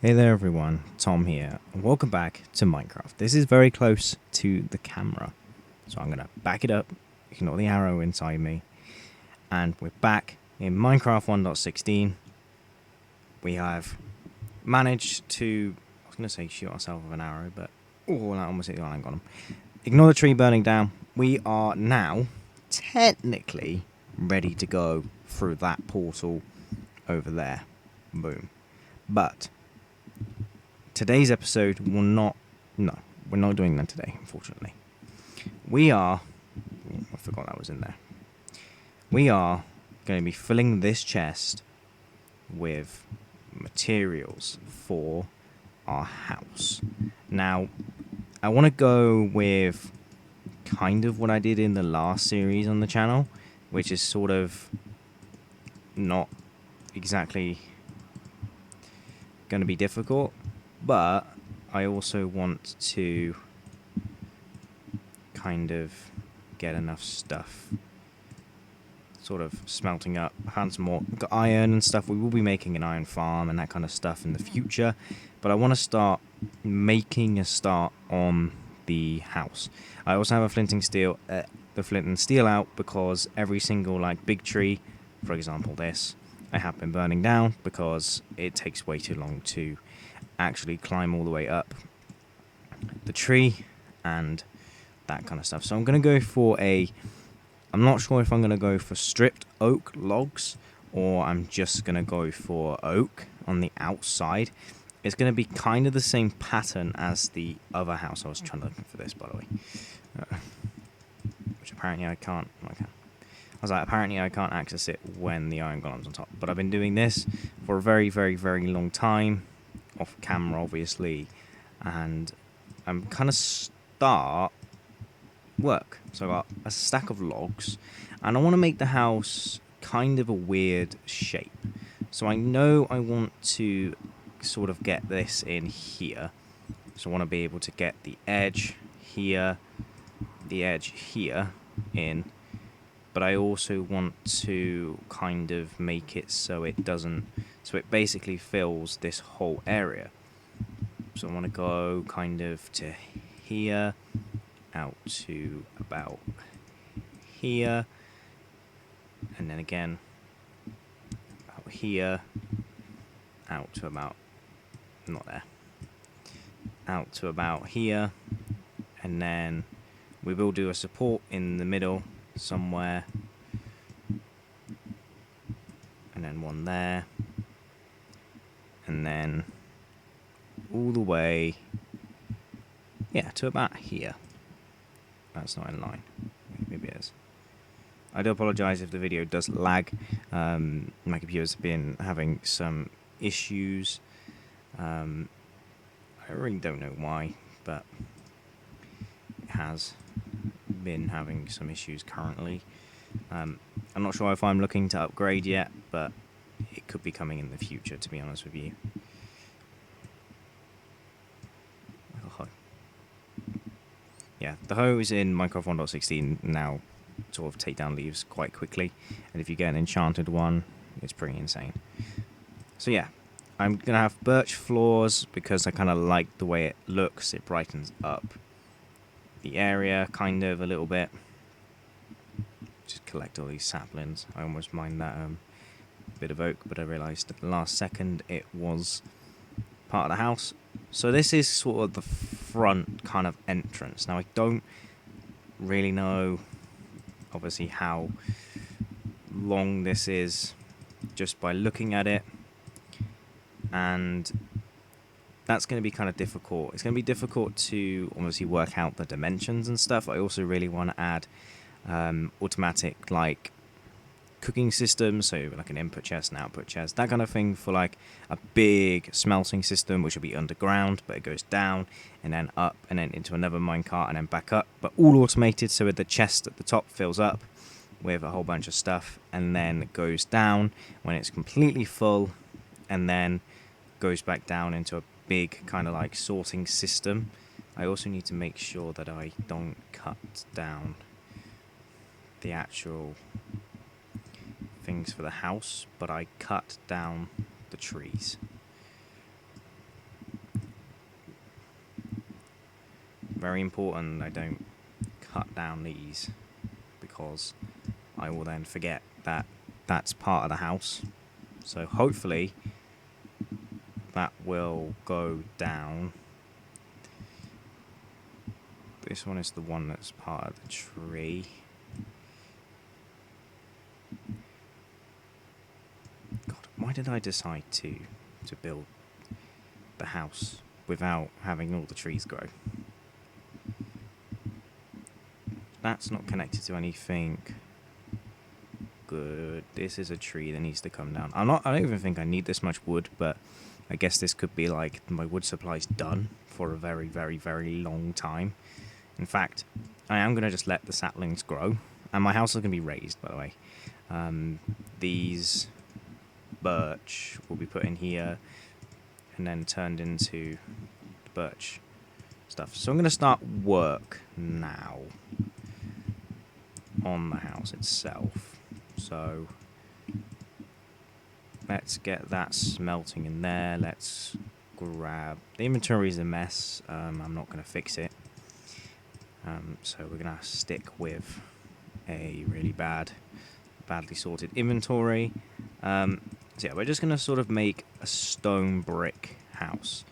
Hey there everyone, Tom here, and welcome back to Minecraft. This is very close to the camera, so I'm going to back it up, ignore the arrow inside me, and we're back in Minecraft 1.16. We have managed to, I was going to say shoot ourselves with an arrow, but oh, that almost hit the island on him. Ignore the tree burning down. We are now technically ready to go through that portal over there. Boom. But today's episode will not... No, we're not doing that today, unfortunately. We are... I forgot that was in there. We are going to be filling this chest with materials for our house. Now, I want to go with kind of what I did in the last series on the channel, which is sort of not exactly going to be difficult, but I also want to kind of get enough stuff sort of smelting up. I found some more iron and stuff. We will be making an iron farm and that kind of stuff in the future, but I want to start making a start on the house. I also have a flint and steel out because every single like big tree, for example this, I have been burning down because it takes way too long to actually climb all the way up the tree and that kind of stuff. So I'm going to go for I'm not sure if I'm going to go for stripped oak logs or I'm just going to go for oak on the outside. It's going to be kind of the same pattern as the other house. I was trying to look for this, by the way. Which apparently I can't. I was like, apparently I can't access it when the iron golem's on top. But I've been doing this for a very, very, very long time. Off camera, obviously. And I'm kind of start work. So I got a stack of logs. And I want to make the house kind of a weird shape. So I know I want to sort of get this in here. So I want to be able to get the edge here, the edge here in. But I also want to kind of make it so it doesn't, so it basically fills this whole area. So I want to go kind of to here, out to about here, and then again out here, out to about, not there, out to about here, and then we will do a support in the middle somewhere, and then one there, and then all the way, yeah, to about here. That's not in line. Maybe it is. I do apologise if the video does lag. My computer's been having some issues. I really don't know why, but it has been having some issues currently. I'm not sure if I'm looking to upgrade yet, but it could be coming in the future, to be honest with you. Yeah, the hoes in Minecraft 1.16 now sort of take down leaves quite quickly, and if you get an enchanted one, it's pretty insane. So yeah, I'm going to have birch floors because I kind of like the way it looks. It brightens up the area kind of a little bit. Just collect all these saplings. I almost mined that bit of oak, but I realised at the last second it was part of the house. So this is sort of the front kind of entrance. Now I don't really know obviously how long this is just by looking at it, and that's going to be kind of difficult. It's going to be difficult to obviously work out the dimensions and stuff. I also really want to add automatic like cooking system, so like an input chest and output chest, that kind of thing, for like a big smelting system which will be underground, but it goes down and then up and then into another minecart and then back up, but all automated, so the chest at the top fills up with a whole bunch of stuff and then goes down when it's completely full and then goes back down into a big kind of like sorting system. I also need to make sure that I don't cut down the actual things for the house, but I cut down the trees. very important I don't cut down these, because I will then forget that that's part of the house. So hopefully that will go down. This one is the one that's part of the tree. God, why did I decide to build the house without having all the trees grow? That's not connected to anything good. This is a tree that needs to come down. I don't even think I need this much wood, but I guess this could be like my wood supply's done for a very, very, very long time. In fact, I am going to just let the saplings grow. And my house is going to be raised, by the way. These birch will be put in here and then turned into birch stuff. So I'm going to start work now on the house itself. So let's get that smelting in there. Let's grab... The inventory is a mess. I'm not going to fix it. So we're going to stick with a really badly sorted inventory. So yeah, we're just going to sort of make a stone brick house.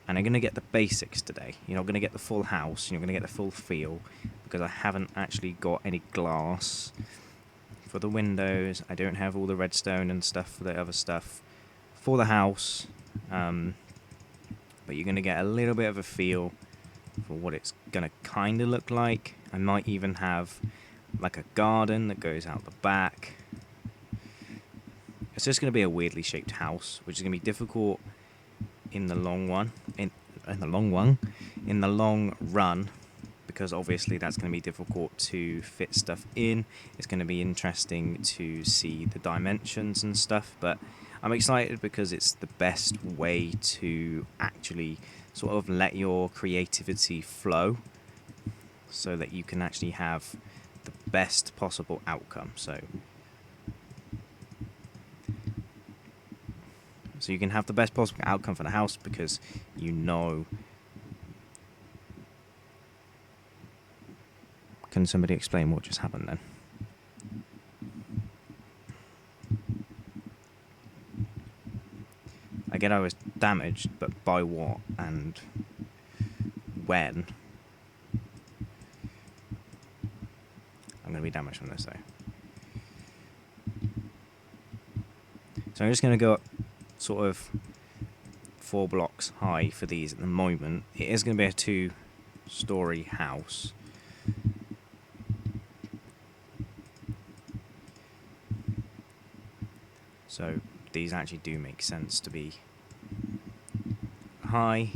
And I'm going to get the basics today. You're not going to get the full house. You're not going to get the full feel, because I haven't actually got any glass for the windows. I don't have all the redstone and stuff for the other stuff for the house. But you're going to get a little bit of a feel for what it's going to kind of look like. I might even have like a garden that goes out the back. It's just going to be a weirdly shaped house, which is going to be difficult in the long run, because obviously that's going to be difficult to fit stuff in. It's going to be interesting to see the dimensions and stuff, but I'm excited because it's the best way to actually sort of let your creativity flow so that you can actually have the best possible outcome. So you can have the best possible outcome for the house, because you know... Can somebody explain what just happened then? I get I was damaged, but by what and when? I'm going to be damaged from this though. So I'm just going to go up sort of 4 blocks high for these at the moment. It is going to be a 2-story house. So these actually do make sense to be high.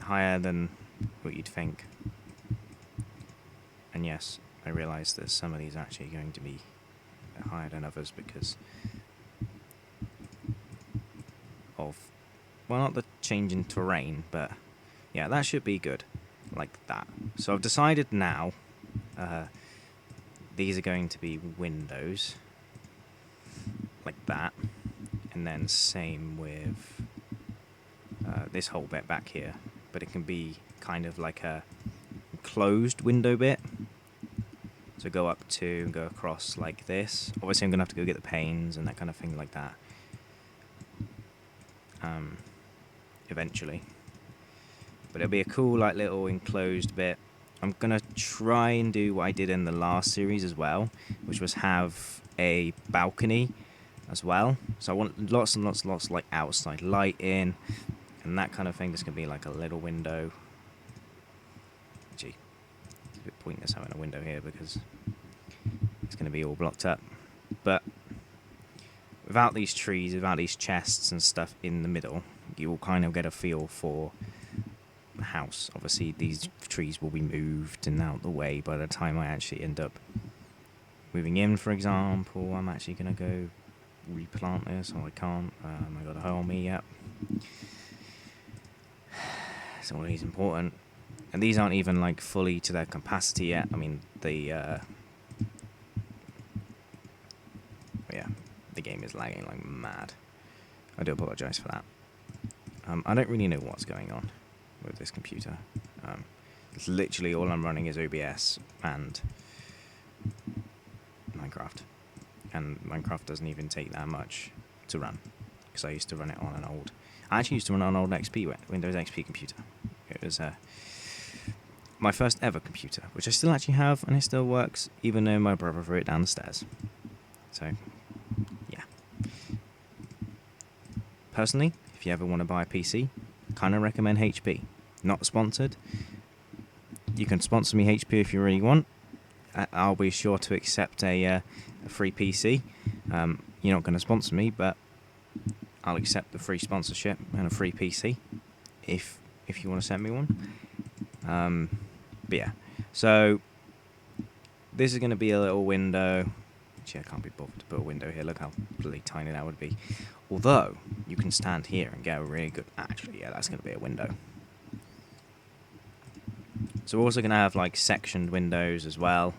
Higher than what you'd think. And yes, I realise that some of these are actually going to be higher than others because of, well, not the change in terrain, but yeah, that should be good, like that. So I've decided now, these are going to be windows, like that, and then same with this whole bit back here, but it can be kind of like a closed window bit. So go up to and go across like this. Obviously I'm going to have to go get the panes and that kind of thing like that. Eventually. But it'll be a cool like little enclosed bit. I'm going to try and do what I did in the last series as well, which was have a balcony as well. So I want lots and lots and lots like outside lighting and that kind of thing. There's going to be like a little window. Gee. It's a bit pointless having a window here because it's going to be all blocked up. But without these trees, without these chests and stuff in the middle, you will kind of get a feel for the house. Obviously, these trees will be moved and out the way by the time I actually end up moving in, for example. I'm actually going to go replant this, or I can't. I got a hole on me, yep. It's always important. And these aren't even like fully to their capacity yet. I mean, yeah, the game is lagging like mad. I do apologise for that. I don't really know what's going on. with this computer. It's literally all I'm running is OBS and Minecraft. And Minecraft doesn't even take that much to run, because I used to run it on an old... I actually used to run it on an old Windows XP computer. It was my first ever computer, which I still actually have, and it still works, even though my brother threw it down the stairs. So, yeah. Personally, if you ever want to buy a PC, kind of recommend HP. Not sponsored. You can sponsor me HP if you really want. I'll be sure to accept a free PC. You're not going to sponsor me, but I'll accept the free sponsorship and a free PC if you want to send me one. But yeah, so this is going to be a little window. Actually, I can't be bothered to put a window here. Look how bloody tiny that would be. Although, you can stand here and get a really good... Actually, yeah, that's going to be a window. So we're also going to have, like, sectioned windows as well.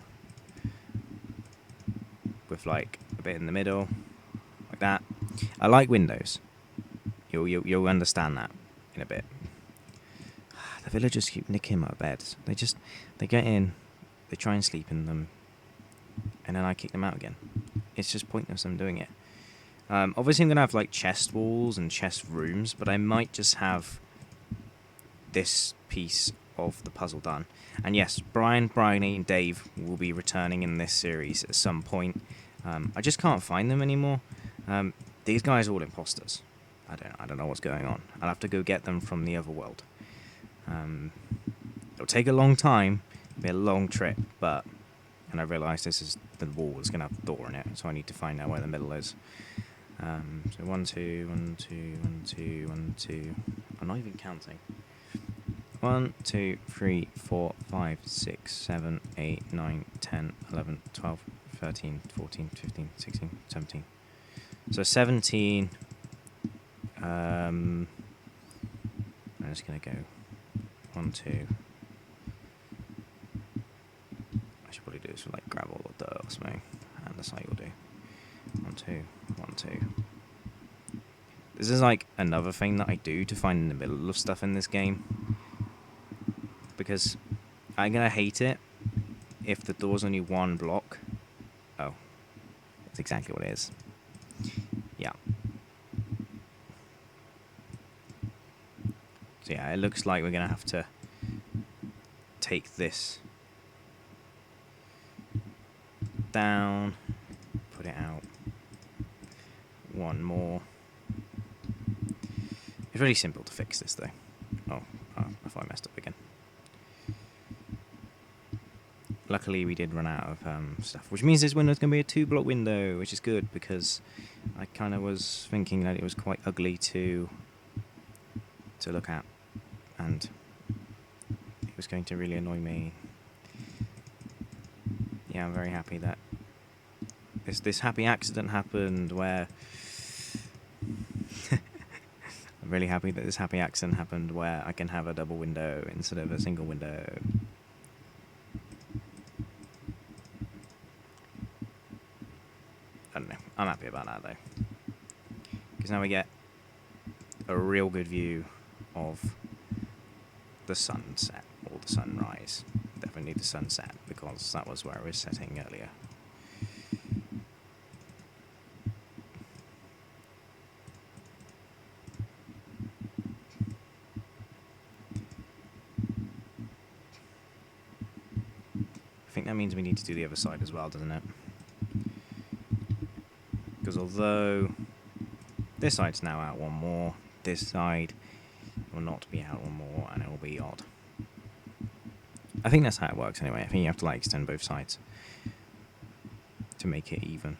With, like, a bit in the middle. Like that. I like windows. You'll understand that in a bit. The villagers keep nicking my beds. They get in, they try and sleep in them, and then I kick them out again. It's just pointless I'm doing it. Obviously I'm going to have like chest walls and chest rooms, but I might just have this piece of the puzzle done. And yes, Brian, Bryony, and Dave will be returning in this series at some point. I just can't find them anymore. These guys are all imposters. I don't know what's going on. I'll have to go get them from the other world. It'll take a long time, it'll be a long trip, but... And I realise the wall is going to have a door in it, so I need to find out where the middle is. So 1, 2, 1, 2, 1, 2, 1, 2... I'm not even counting. 1, 2, 3, 4, 5, 6, 7, 8, 9, 10, 11, 12, 13, 14, 15, 16, 17. So 17... I'm just going to go 1, 2. I should probably do this with like gravel or dirt or something, and the site will do. 1, 2, 1, 2. This is like another thing that I do to find in the middle of stuff in this game, because I'm gonna hate it if the door's only one block. Oh, that's exactly what it is. Yeah. So yeah, it looks like we're gonna have to take this down, put it out, one more. It's really simple to fix this though. Oh, if I messed up again. Luckily we did run out of stuff, which means this window's going to be a 2-block window, which is good, because I kind of was thinking that it was quite ugly to look at, and it was going to really annoy me. Yeah, I'm very happy that this happy accident happened where... I'm really happy that this happy accident happened where I can have a double window instead of a single window. I don't know. I'm happy about that though, because now we get a real good view of the sunset or the sunrise. Definitely the sunset, because that was where I was setting earlier. I think that means we need to do the other side as well, doesn't it? Because although this side's now out one more, this side will not be out one more, and it will be odd. I think that's how it works anyway. I think you have to like extend both sides to make it even.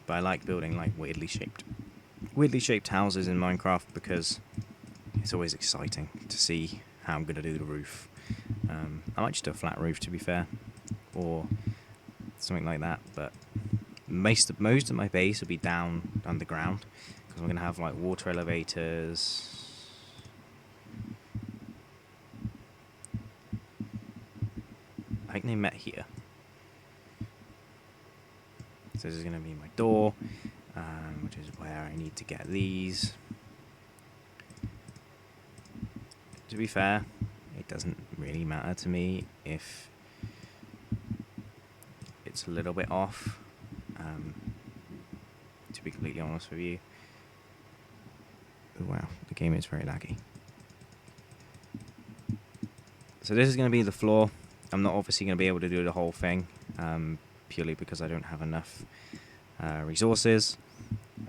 But I like building like weirdly shaped houses in Minecraft, because it's always exciting to see how I'm going to do the roof. I might just do a flat roof, to be fair, or something like that, but most of my base will be down underground, because I'm going to have like water elevators. I think they met here. So this is going to be my door, which is where I need to get these. To be fair, it doesn't really matter to me if it's a little bit off, to be completely honest with you. Oh, wow, the game is very laggy. So this is going to be the floor. I'm not obviously going to be able to do the whole thing, purely because I don't have enough resources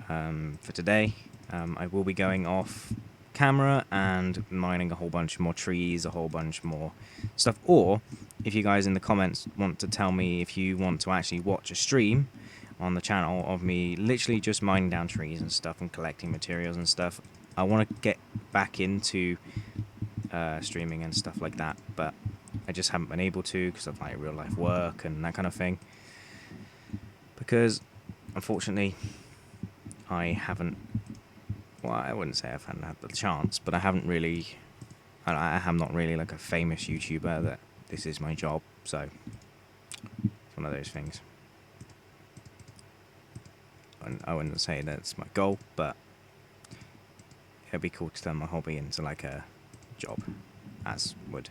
for today. I will be going off camera and mining a whole bunch more trees, a whole bunch more stuff. Or if you guys in the comments want to tell me if you want to actually watch a stream on the channel of me literally just mining down trees and stuff and collecting materials and stuff, I want to get back into streaming and stuff like that, but I just haven't been able to because of like real life work and that kind of thing, because unfortunately I haven't, well, I wouldn't say I've had the chance, but I am not really like a famous YouTuber that this is my job, so it's one of those things. I wouldn't say that's my goal, but it'd be cool to turn my hobby into like a job, as would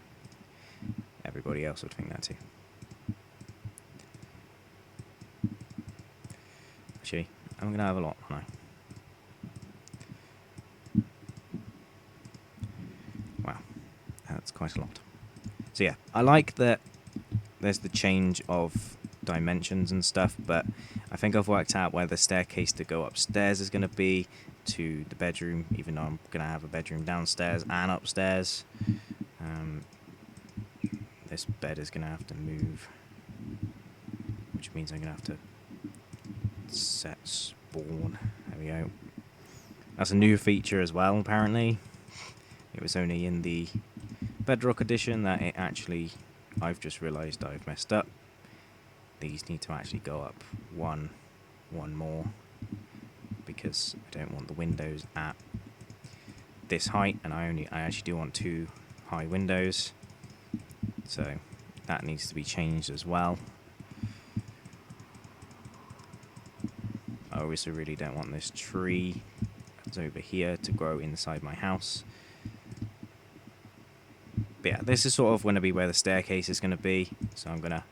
everybody else would think that too. Actually, I'm gonna have a lot, aren't I? Wow, that's quite a lot. So yeah, I like that there's the change of dimensions and stuff, but I think I've worked out where the staircase to go upstairs is going to be to the bedroom, even though I'm going to have a bedroom downstairs and upstairs. This bed is going to have to move, which means I'm going to have to set spawn. There we go. That's a new feature as well, apparently. It was only in the Bedrock edition that it actually, I've just realised I've messed up. These need to actually go up one more, because I don't want the windows at this height, and I actually do want 2 high windows, so that needs to be changed as well. I also really don't want this tree that's over here to grow inside my house. But yeah, this is sort of going to be where the staircase is going to be, so I'm going to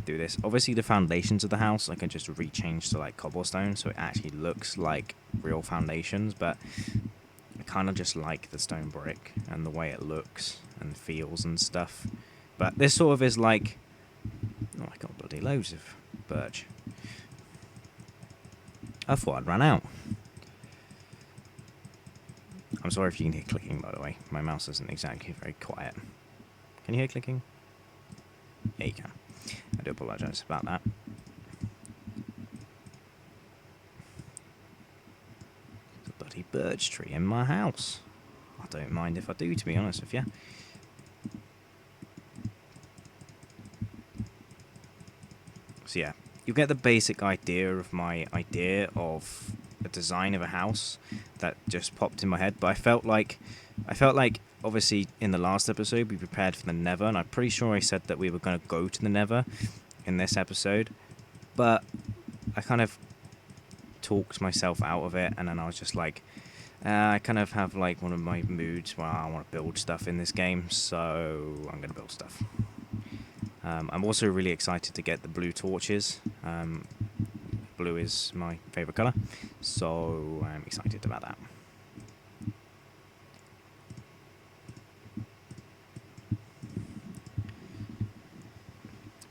do this. Obviously the foundations of the house I can just rechange to like cobblestone, so it actually looks like real foundations, but I kind of just like the stone brick and the way it looks and feels and stuff. But this sort of is like, oh, I got bloody loads of birch. I thought I'd run out. I'm sorry if you can hear clicking, by the way. My mouse isn't exactly very quiet. Can you hear clicking? Yeah, you can. I do apologise about that. There's a bloody birch tree in my house. I don't mind if I do, to be honest with you. So yeah, you get the basic idea of my idea of a design of a house that just popped in my head. But I felt like obviously in the last episode we prepared for the Nether, and I'm pretty sure I said that we were going to go to the Nether in this episode, but I kind of talked myself out of it, and then I was just like, I kind of have like one of my moods where I want to build stuff in this game, so I'm going to build stuff. I'm also really excited to get the blue torches. Blue is my favourite colour, so I'm excited about that.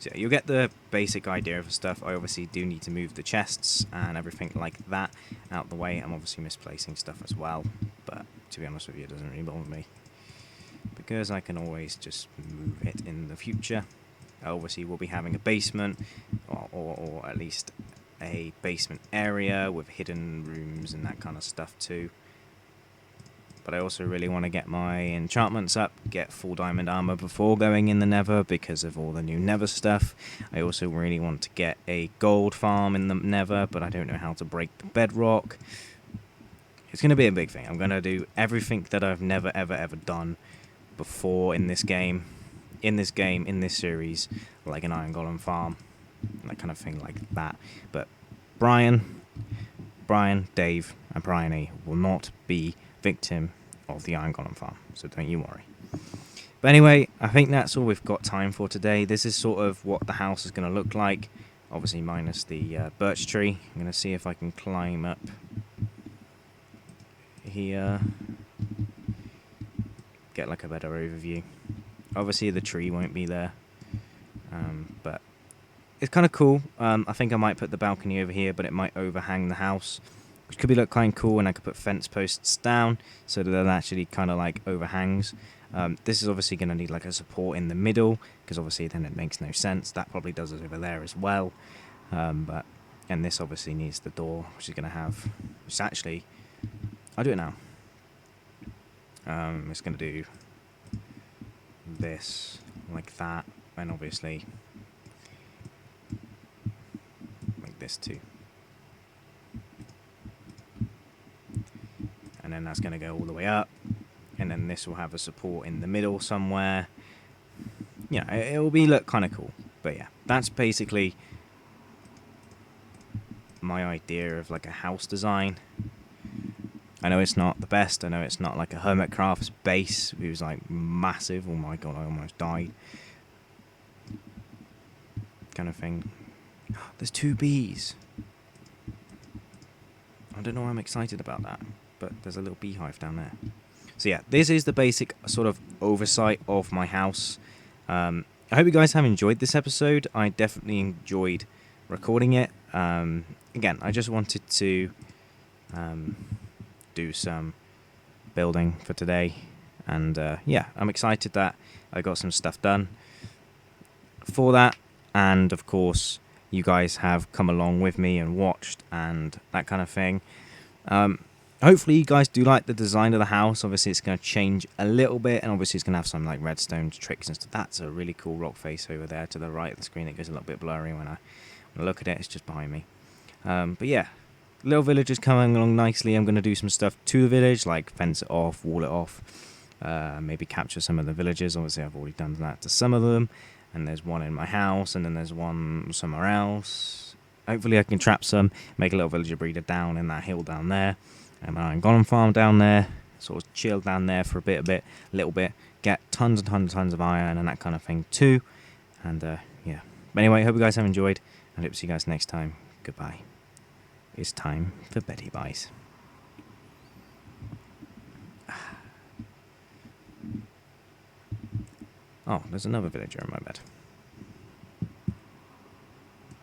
So you'll get the basic idea of stuff. I obviously do need to move the chests and everything like that out the way. I'm obviously misplacing stuff as well, but to be honest with you, it doesn't really bother me, because I can always just move it in the future. Obviously we'll be having a basement, or at least a basement area with hidden rooms and that kind of stuff too. But I also really want to get my enchantments up, get full diamond armor before going in the Nether because of all the new Nether stuff. I also really want to get a gold farm in the Nether, but I don't know how to break the bedrock. It's going to be a big thing. I'm going to do everything that I've never ever done before in this game, in this series, like an iron golem farm, that kind of thing like that. But Brian, Dave, and Bryony will not be victim of the Iron Golem farm, so don't you worry. But anyway, I think that's all we've got time for today. This is sort of what the house is going to look like, obviously minus the birch tree. I'm going to see if I can climb up here, get like a better overview. Obviously the tree won't be there, but it's kind of cool. I think I might put the balcony over here, but it might overhang the house, which could be look kind of cool, and I could put fence posts down so that it actually kind of like overhangs. This is obviously going to need like a support in the middle, because obviously then it makes no sense. That probably does it over there as well. And this obviously needs the door, which is going to have, which actually, I'll do it now. It's going to do this like that, and obviously like this too. And then that's going to go all the way up, and then this will have a support in the middle somewhere. Yeah, it will be look kind of cool. But yeah, that's basically my idea of like a house design. I know it's not the best. I know it's not like a Hermitcraft's base. It was like massive. Oh my god, I almost died. Kind of thing. There's 2 bees. I don't know why I'm excited about that, but there's a little beehive down there. So yeah, this is the basic sort of oversight of my house. I hope you guys have enjoyed this episode. I definitely enjoyed recording it. Again, I just wanted to do some building for today, and yeah, I'm excited that I got some stuff done for that, and of course you guys have come along with me and watched and that kind of thing. Hopefully you guys do like the design of the house. Obviously it's going to change a little bit, and obviously it's going to have some like redstone tricks and stuff. That's a really cool rock face over there to the right of the screen. It goes a little bit blurry when I look at it. It's just behind me. But yeah, little village is coming along nicely. I'm going to do some stuff to the village, like fence it off, wall it off, maybe capture some of the villagers. Obviously I've already done that to some of them, and there's one in my house, and then there's one somewhere else. Hopefully I can trap some, make a little villager breeder down in that hill down there, and my Iron Golem farm down there, sort of chill down there for a little bit, get tons and tons of iron and that kind of thing too. And yeah, but anyway, hope you guys have enjoyed, and hope to see you guys next time. Goodbye. It's time for Betty Buys. Oh, there's another villager in my bed.